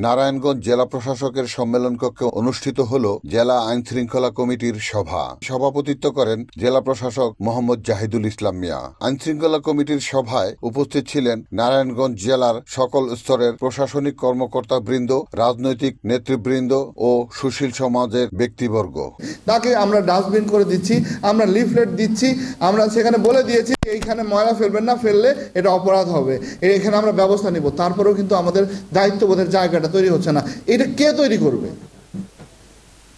নারায়ণগঞ্জ জেলা প্রশাসকের সম্মেলন কক্ষে অনুষ্ঠিত হল জেলা আইন শৃঙ্খলা কমিটির সভা। সভাপতিত্ব করেন জেলা প্রশাসক মোহাম্মদ জাহিদুল ইসলাম মিয়া। আইন শৃঙ্খলা কমিটির সভায় উপস্থিত ছিলেন নারায়ণগঞ্জ জেলার সকল স্তরের প্রশাসনিক কর্মকর্তা বৃন্দ, রাজনৈতিক নেতৃবৃন্দ ও সুশীল সমাজের ব্যক্তিবর্গ। তাকে আমরা ডাস্টবিন করে দিচ্ছি, আমরা লিফলেট দিচ্ছি, আমরা সেখানে বলে দিয়েছি এইখানে ময়লা ফেলবেন না, ফেললে এটা অপরাধ হবে, এখানে আমরা ব্যবস্থা নিব। তারপরেও কিন্তু আমাদের দায়িত্ববোধের জায়গাটা তৈরি হচ্ছে না। এটা কে তৈরি করবে?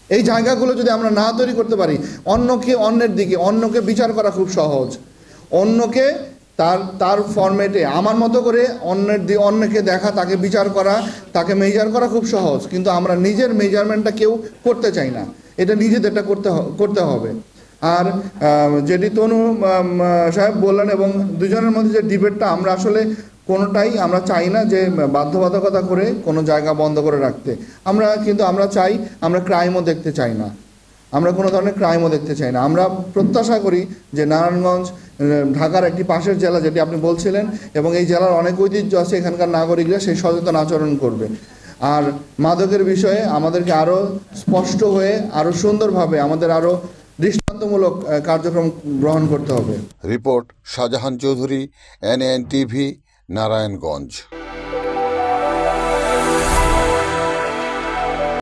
এই জায়গাগুলো যদি আমরা না তৈরি করতে পারি, অন্যের দিকে অন্যকে বিচার করা খুব সহজ। অন্যকে তার ফরম্যাটে আমার মতো করে অন্যকে দেখা, তাকে বিচার করা, তাকে মেজার করা খুব সহজ, কিন্তু আমরা নিজের মেজারমেন্টটা কেউ করতে চাই না। এটা নিজেদেরটা করতে হবে। আর যেটি তনু সাহেব বললেন এবং দুজনের মধ্যে যে ডিবেটটা, আমরা আসলে কোনোটাই আমরা চাই না যে বাধ্যবাধকতা করে কোনো জায়গা বন্ধ করে রাখতে। আমরা চাই, আমরা ক্রাইমও দেখতে চাই না, আমরা কোনো ধরনের ক্রাইমও দেখতে চাই না। আমরা প্রত্যাশা করি যে নারায়ণগঞ্জ ঢাকার একটি পাশের জেলা, যেটি আপনি বলছিলেন, এবং এই জেলার অনেক ঐতিহ্য আছে, এখানকার নাগরিকরা সেই সচেতন আচরণ করবে। আর মাদকের বিষয়ে আমাদেরকে আরও স্পষ্ট হয়ে, আরও সুন্দরভাবে, আমাদের আরও দৃষ্টান্তমূলক কার্যক্রম গ্রহণ করতে হবে। Report Shahjahan Chowdhury, NAN TV, Narayanganj.